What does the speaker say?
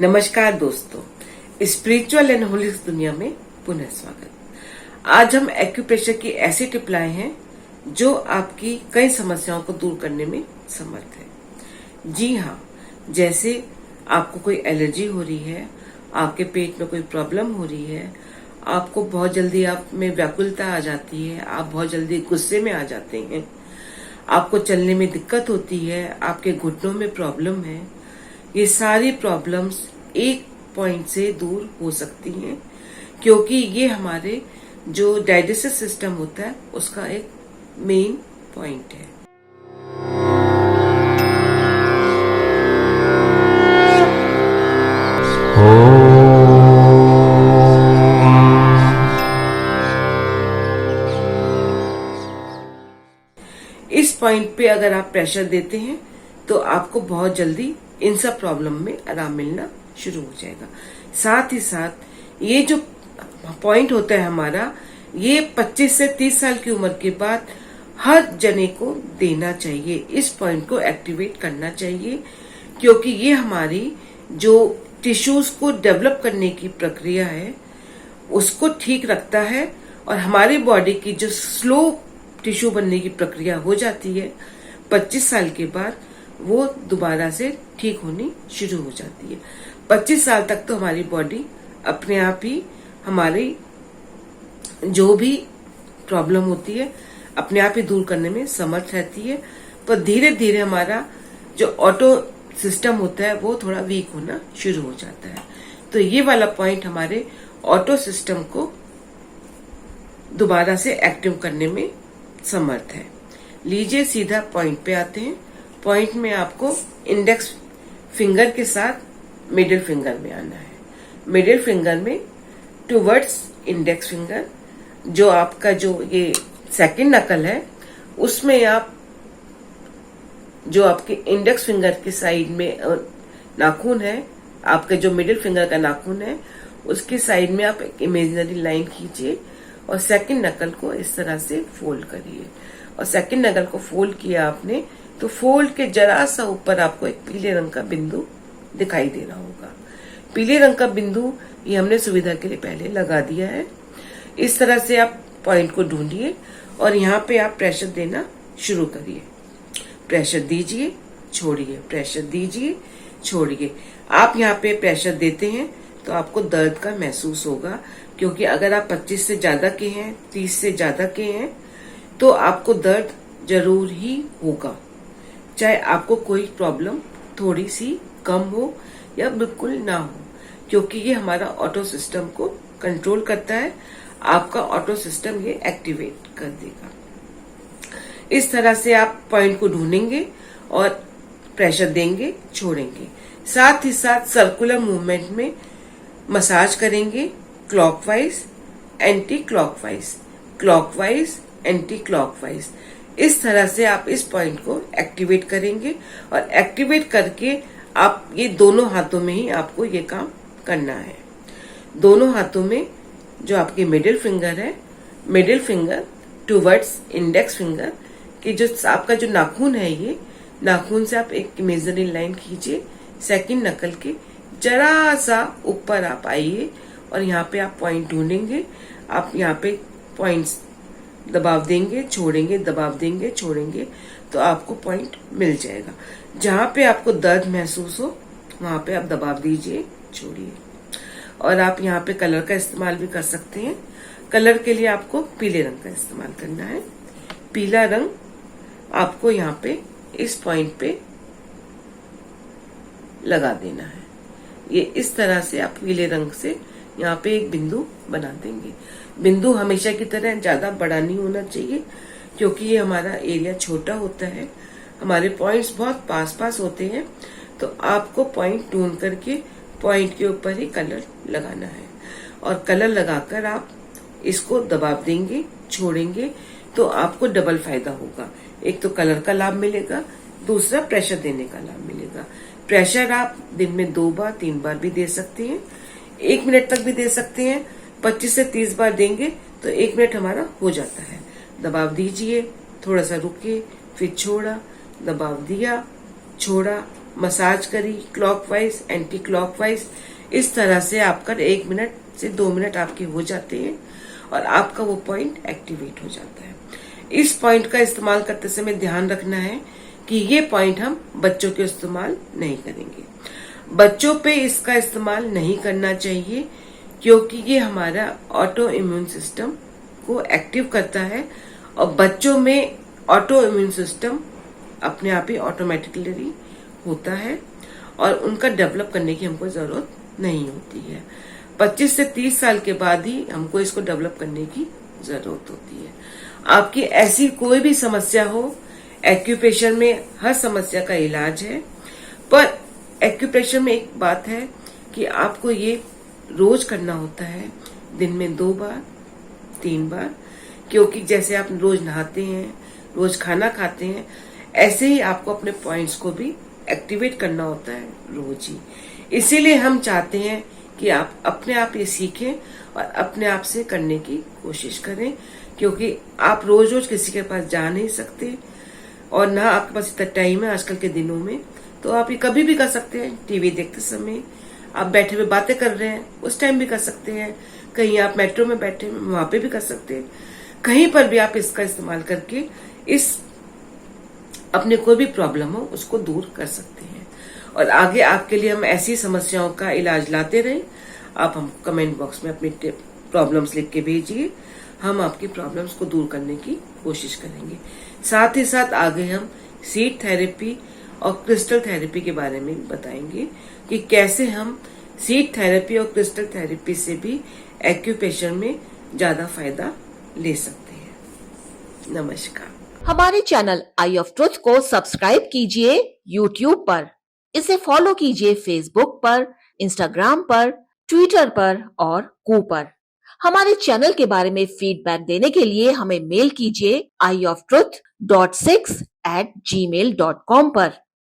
नमस्कार दोस्तों, spiritual and holistic दुनिया में पुनः स्वागत। आज हम एक्यूप्रेशर की ऐसी टिप लाए हैं जो आपकी कई समस्याओं को दूर करने में समर्थ है। जी हाँ, जैसे आपको कोई एलर्जी हो रही है, आपके पेट में कोई प्रॉब्लम हो रही है, आपको बहुत जल्दी आप में व्याकुलता आ जाती है, आप बहुत जल्दी गुस्से में आ जाते हैं, आपको चलने में दिक्कत होती है, आपके घुटनों में प्रॉब्लम है, ये सारी प्रॉब्लम्स एक पॉइंट से दूर हो सकती हैं, क्योंकि ये हमारे जो डाइजेस्टिव सिस्टम होता है उसका एक मेन पॉइंट है। इस पॉइंट पे अगर आप प्रेशर देते हैं तो आपको बहुत जल्दी इन सब प्रॉब्लम में आराम मिलना शुरू हो जाएगा। साथ ही साथ ये जो पॉइंट होता है हमारा, ये 25 से 30 साल की उम्र के बाद हर जने को देना चाहिए, इस पॉइंट को एक्टिवेट करना चाहिए, क्योंकि ये हमारी जो टिश्यूज को डेवलप करने की प्रक्रिया है उसको ठीक रखता है, और हमारी बॉडी की जो स्लो टिश्यू बनने की प्रक्रिया हो जाती है 25 साल के बाद, वो दोबारा से ठीक होनी शुरू हो जाती है। 25 साल तक तो हमारी बॉडी अपने आप ही हमारी जो भी प्रॉब्लम होती है अपने आप ही दूर करने में समर्थ रहती है, पर धीरे धीरे हमारा जो ऑटो सिस्टम होता है वो थोड़ा वीक होना शुरू हो जाता है। तो ये वाला पॉइंट हमारे ऑटो सिस्टम को दोबारा से एक्टिव करने में समर्थ है। लीजिए सीधा पॉइंट पे आते हैं। पॉइंट में आपको इंडेक्स फिंगर के साथ मिडिल फिंगर में आना है। मिडिल फिंगर में टुवर्ड्स इंडेक्स फिंगर, जो आपका जो ये सेकंड नकल है उसमें आप जो आपके इंडेक्स फिंगर के साइड में नाखून है, आपका जो मिडिल फिंगर का नाखून है उसके साइड में आप एक इमेजिनरी लाइन खींचिए और सेकंड नकल को इस तरह से फोल्ड करिए। और सेकंड नकल को फोल्ड किया आपने तो फोल्ड के जरा सा ऊपर आपको एक पीले रंग का बिंदु दिखाई दे रहा होगा। पीले रंग का बिंदु ये हमने सुविधा के लिए पहले लगा दिया है। इस तरह से आप पॉइंट को ढूंढिए और यहाँ पे आप प्रेशर देना शुरू करिए। प्रेशर दीजिए, छोड़िए, प्रेशर दीजिए, छोड़िए। आप यहाँ पे प्रेशर देते हैं तो आपको दर्द का महसूस होगा, क्योंकि अगर आप 25 से ज्यादा के हैं, 30 से ज्यादा के हैं, तो आपको दर्द जरूर ही होगा, चाहे आपको कोई प्रॉब्लम थोड़ी सी कम हो या बिल्कुल ना हो, क्योंकि ये हमारा ऑटो सिस्टम को कंट्रोल करता है। आपका ऑटो सिस्टम ये एक्टिवेट कर देगा। इस तरह से आप पॉइंट को ढूंढेंगे और प्रेशर देंगे, छोड़ेंगे। साथ ही साथ सर्कुलर मूवमेंट में मसाज करेंगे, clockwise, anti clockwise, clockwise, anti clockwise. इस तरह से आप इस पॉइंट को एक्टिवेट करेंगे, और एक्टिवेट करके आप ये दोनों हाथों में ही आपको ये काम करना है। दोनों हाथों में जो आपकी मिडिल फिंगर है, middle finger towards index finger की जो आपका जो नाखून है, ये नाखून से आप एक इमेजिनरी लाइन खींचिए, सेकंड नकल के जरा सा ऊपर आप आइए और यहाँ पे आप पॉइंट ढूंढेंगे। आप यहाँ पे पॉइंट्स दबाव देंगे, छोड़ेंगे, दबाव देंगे, छोड़ेंगे, तो आपको पॉइंट मिल जाएगा। जहां पे आपको दर्द महसूस हो वहां पे आप दबाव दीजिए, छोड़िए। और आप यहाँ पे कलर का इस्तेमाल भी कर सकते हैं। कलर के लिए आपको पीले रंग का इस्तेमाल करना है। पीला रंग आपको यहाँ पे इस पॉइंट पे लगा देना है। ये इस तरह से आप पीले रंग से यहाँ पे एक बिंदु बना देंगे। बिंदु हमेशा की तरह ज्यादा बड़ा नहीं होना चाहिए, क्योंकि ये हमारा एरिया छोटा होता है, हमारे पॉइंट्स बहुत पास पास होते हैं। तो आपको पॉइंट ढूंढ करके पॉइंट के ऊपर ही कलर लगाना है, और कलर लगाकर आप इसको दबाव देंगे, छोड़ेंगे, तो आपको डबल फायदा होगा। एक तो कलर का लाभ मिलेगा, दूसरा प्रेशर देने का लाभ मिलेगा। प्रेशर आप दिन में 2 बार 3 बार भी दे सकते हैं, 1 मिनट तक भी दे सकते हैं। 25 से 30 बार देंगे तो 1 मिनट हमारा हो जाता है। दबाव दीजिए, थोड़ा सा रुके, फिर छोड़ा, दबाव दिया, छोड़ा, मसाज करी क्लॉकवाइज, एंटी क्लॉकवाइज, इस तरह से आपका 1 मिनट से 2 मिनट आपके हो जाते हैं और आपका वो पॉइंट एक्टिवेट हो जाता है। इस पॉइंट का इस्तेमाल करते समय ध्यान रखना है कि ये पॉइंट हम बच्चों के इस्तेमाल नहीं करेंगे। बच्चों पे इसका इस्तेमाल नहीं करना चाहिए क्योंकि ये हमारा ऑटो इम्यून सिस्टम को एक्टिव करता है और बच्चों में ऑटो इम्यून सिस्टम अपने आप ही ऑटोमेटिकली होता है और उनका डेवलप करने की हमको जरूरत नहीं होती है। 25 से 30 साल के बाद ही हमको इसको डेवलप करने की जरूरत होती है। आपकी ऐसी कोई भी समस्या हो, एक्यूप्रेशर में हर समस्या का इलाज है, पर एक्यूप्रेशर में एक बात है कि आपको ये रोज करना होता है, दिन में 2 बार 3 बार, क्योंकि जैसे आप रोज नहाते हैं, रोज खाना खाते हैं, ऐसे ही आपको अपने पॉइंट्स को भी एक्टिवेट करना होता है रोज ही। इसीलिए हम चाहते हैं कि आप अपने आप ये सीखें और अपने आप से करने की कोशिश करें, क्योंकि आप रोज रोज किसी के पास जा नहीं सकते और ना आपके पास इतना टाइम है आजकल के दिनों में। तो आप ये कभी भी कर सकते हैं, टीवी देखते समय, आप बैठे हुए बातें कर रहे हैं उस टाइम भी कर सकते हैं, कहीं आप मेट्रो में बैठे हैं वहां पे भी कर सकते हैं, कहीं पर भी आप इसका इस्तेमाल करके इस अपने कोई भी प्रॉब्लम हो उसको दूर कर सकते हैं। और आगे आपके लिए हम ऐसी समस्याओं का इलाज लाते रहें। आप हम कमेंट बॉक्स में अपनी प्रॉब्लम्स लिख के भेजिए, हम आपकी प्रॉब्लम्स को दूर करने की कोशिश करेंगे। साथ ही साथ आगे हम सीड थेरेपी और क्रिस्टल थेरेपी के बारे में बताएंगे कि कैसे हम सीड थेरेपी और क्रिस्टल थेरेपी से भी एक्यूप्रेशर में ज्यादा फायदा ले सकते हैं। नमस्कार। हमारे चैनल आई ऑफ ट्रुथ को सब्सक्राइब कीजिए YouTube पर, इसे फॉलो कीजिए Facebook पर, Instagram पर, Twitter पर और कू पर। हमारे चैनल के बारे में फीडबैक देने के लिए हमें मेल कीजिए ioftruth.6@gmail.com पर।